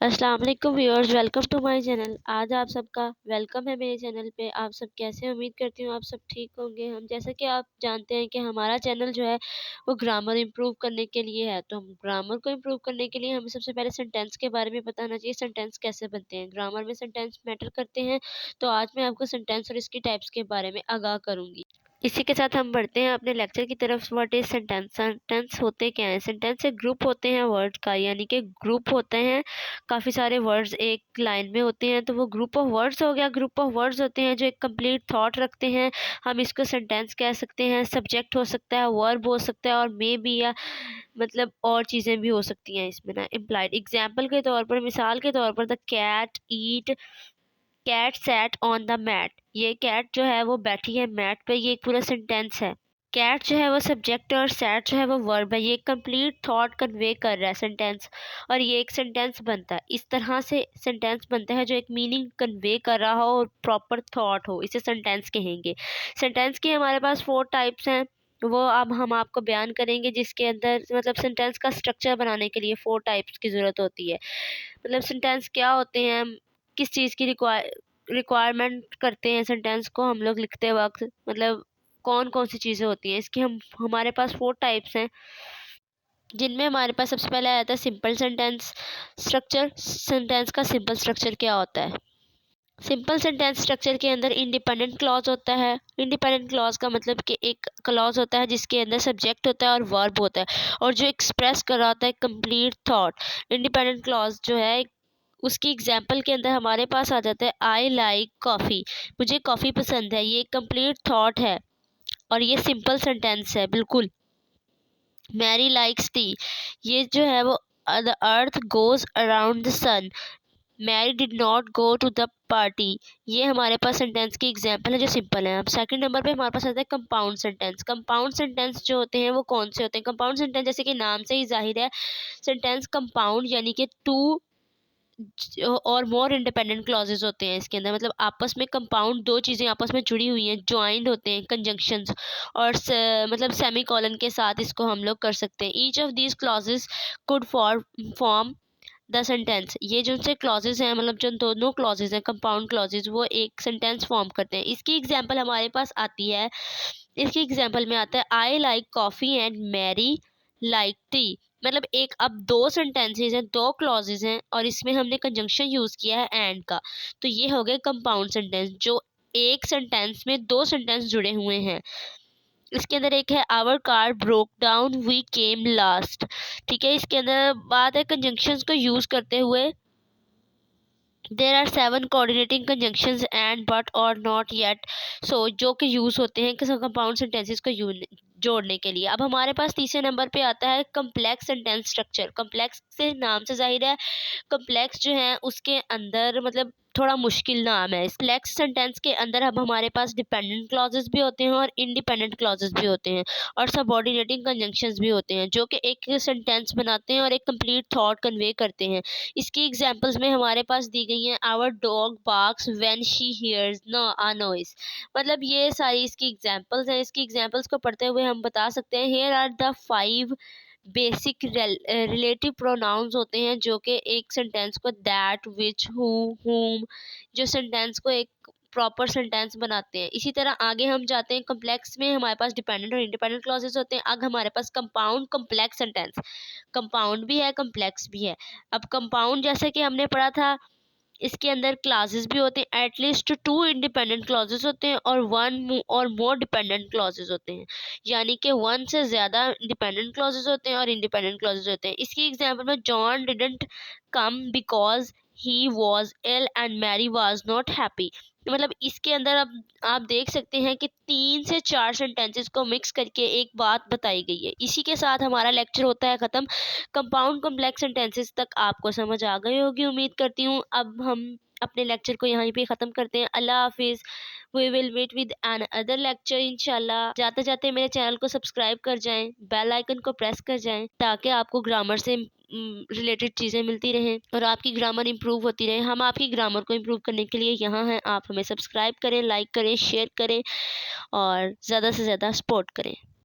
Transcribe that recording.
अस्सलाम वालेकुम viewers, welcome to my channel. आज आप सबका वेलकम है मेरे चैनल पे। आप सब कैसे हैं? उम्मीद करती हूँ आप सब ठीक होंगे। हम जैसा कि आप जानते हैं कि हमारा चैनल जो है वो ग्रामर इम्प्रूव करने के लिए है। तो हम ग्रामर को इम्प्रूव करने के लिए हमें सबसे पहले सेंटेंस के बारे में पता होना चाहिए, सेंटेंस कैसे बनते हैं। ग्रामर में सेंटेंस मैटर करते हैं। तो आज मैं आपको सेंटेंस और इसकी टाइप्स के बारे में आगाह करूँगी। इसी के साथ हम बढ़ते हैं अपने लेक्चर की तरफ। What is sentence? सेंटेंस होते क्या हैं? सेंटेंस एक ग्रुप होते हैं वर्ड का, यानी कि ग्रुप होते हैं काफ़ी सारे वर्ड्स एक लाइन में होते हैं, तो वो ग्रुप ऑफ वर्ड्स हो गया। ग्रुप ऑफ वर्ड्स होते हैं जो एक कंप्लीट थॉट रखते हैं, हम इसको सेंटेंस कह सकते हैं। सब्जेक्ट हो सकता है, वर्ब हो सकता है, और मे बी या मतलब और चीज़ें भी हो सकती हैं इसमें ना इम्प्लाइड। एग्जाम्पल के तौर पर, मिसाल के तौर पर, the cat eat, cat sat on the mat. ये कैट जो है वो बैठी है मैट पे, ये एक पूरा सेंटेंस है। कैट जो है वो सब्जेक्ट और सैट जो है वो वर्ब है। ये कंप्लीट थॉट कन्वे कर रहा है सेंटेंस, और ये एक सेंटेंस बनता है। इस तरह से सेंटेंस बनता है जो एक मीनिंग कन्वे कर रहा हो और प्रॉपर थॉट हो, इसे सेंटेंस कहेंगे। सेंटेंस के हमारे पास 4 टाइप्स हैं, वो अब हम आपको बयान करेंगे, जिसके अंदर मतलब सेंटेंस का स्ट्रक्चर बनाने के लिए 4 टाइप्स की ज़रूरत होती है। मतलब सेंटेंस क्या होते हैं, किस चीज़ की रिक्वायरमेंट करते हैं सेंटेंस को हम लोग लिखते वक्त, मतलब कौन कौन सी चीज़ें होती हैं इसकी। हमारे पास 4 टाइप्स हैं, जिनमें हमारे पास सबसे पहले आता है सिंपल सेंटेंस स्ट्रक्चर। सेंटेंस का सिंपल स्ट्रक्चर क्या होता है? सिंपल सेंटेंस स्ट्रक्चर के अंदर इंडिपेंडेंट क्लॉज होता है। इंडिपेंडेंट क्लॉज का मतलब कि एक क्लॉज होता है जिसके अंदर सब्जेक्ट होता है और वर्ब होता है, और जो एक्सप्रेस कर रहा होता है कंप्लीट थॉट। इंडिपेंडेंट क्लॉज जो है उसकी एग्जाम्पल के अंदर हमारे पास आ जाता है आई लाइक कॉफ़ी, मुझे कॉफ़ी पसंद है। ये कंप्लीट थॉट है और ये सिंपल सेंटेंस है बिल्कुल। मैरी लाइक्स टी, ये जो है वो the earth goes around the sun, Mary did not go to the party. ये हमारे पास सेंटेंस की एग्जाम्पल है जो सिंपल है। अब सेकंड नंबर पे हमारे पास आता है कंपाउंड सेंटेंस। कंपाउंड सेंटेंस जो होते हैं वो कौन से होते हैं? कंपाउंड सेंटेंस जैसे कि नाम से ही जाहिर है, सेंटेंस कंपाउंड यानी कि टू और मोर इंडिपेंडेंट क्लॉजेज होते हैं इसके अंदर। मतलब आपस में कंपाउंड, दो चीज़ें आपस में जुड़ी हुई हैं, ज्वाइंट होते हैं कंजंक्शंस, और मतलब सेमी कॉलन के साथ इसको हम लोग कर सकते हैं। Each of these clauses could form the sentence. ये जो से क्लॉजेज हैं, मतलब जो दोनों क्लॉजेज हैं कंपाउंड क्लॉजेज, वो एक सेंटेंस फॉर्म करते हैं। इसकी एग्जांपल हमारे पास आती है, इसकी एग्जांपल में आता है I like coffee and Mary like tea. मतलब एक अब दो सेंटेंसेस हैं, दो क्लॉजेज हैं, और इसमें हमने कंजंक्शन यूज़ किया है एंड का, तो ये हो गए कंपाउंड सेंटेंस, जो एक सेंटेंस में दो सेंटेंस जुड़े हुए हैं। इसके अंदर एक है our car broke down we came last. ठीक है, इसके अंदर बात है कंजंक्शंस को यूज करते हुए। There are 7 coordinating conjunctions and but और नॉट येट, सो जो कि यूज होते हैं कंपाउंड सेंटेंसेस को जोड़ने के लिए। अब हमारे पास तीसरे नंबर पे आता है कम्प्लेक्स सेंटेंस स्ट्रक्चर। कम्प्लेक्स से नाम से जाहिर है, कम्प्लेक्स जो है उसके अंदर मतलब थोड़ा मुश्किल नाम है। कम्प्लेक्स सेंटेंस के अंदर अब हमारे पास डिपेंडेंट क्लॉजेस भी होते हैं और इंडिपेंडेंट क्लॉजेस भी होते हैं, और सबऑर्डिनेटिंग कंजंक्शंस भी होते हैं, जो कि एक सेंटेंस बनाते हैं और एक कंप्लीट थॉट कन्वे करते हैं। इसकी एग्जांपल्स में हमारे पास दी गई हैं, our dog barks when she hears no a noise. मतलब ये सारी इसकी एग्जांपल्स हैं। इसकी एग्जांपल्स को पढ़ते हुए हम बता सकते हैं, here are the 5 basic relative pronouns होते हैं, जो कि एक सेंटेंस को दैट, विच, हु, हुम, जो सेंटेंस को एक प्रॉपर सेंटेंस बनाते हैं। इसी तरह आगे हम जाते हैं, कम्प्लेक्स में हमारे पास डिपेंडेंट और इंडिपेंडेंट क्लॉजेस होते हैं। अब हमारे पास कंपाउंड कम्प्लेक्स सेंटेंस, कंपाउंड भी है कम्प्लेक्स भी है। अब कंपाउंड जैसे कि हमने पढ़ा था, इसके अंदर क्लासेस भी होते हैं, एटलीस्ट 2 इंडिपेंडेंट क्लॉजेस होते हैं और 1 और मोर डिपेंडेंट क्लॉजेस होते हैं, यानी कि 1 से ज़्यादा इंडिपेंडेंट क्लॉजेस होते हैं और इंडिपेंडेंट क्लॉजेस होते हैं। इसकी एग्जांपल में, John didn't come because he was ill and Mary was not happy. मतलब इसके अंदर अब आप देख सकते हैं कि 3 से 4 सेंटेंसेस को मिक्स करके एक बात बताई गई है। इसी के साथ हमारा लेक्चर होता है ख़त्म। कंपाउंड कॉम्प्लेक्स सेंटेंसेस तक आपको समझ आ गई होगी उम्मीद करती हूँ। अब हम अपने लेक्चर को यहीं पे ख़त्म करते हैं। अल्लाह हाफिज़। We will meet with another lecture इंशाल्लाह। जाते जाते मेरे चैनल को सब्सक्राइब कर जाएं, बेल आइकन को प्रेस कर जाएं, ताकि आपको ग्रामर से रिलेटेड चीज़ें मिलती रहें और आपकी ग्रामर इंप्रूव होती रहे। हम आपकी ग्रामर को इंप्रूव करने के लिए यहाँ हैं। आप हमें सब्सक्राइब करें, लाइक करें, शेयर करें और ज़्यादा से ज़्यादा सपोर्ट करें।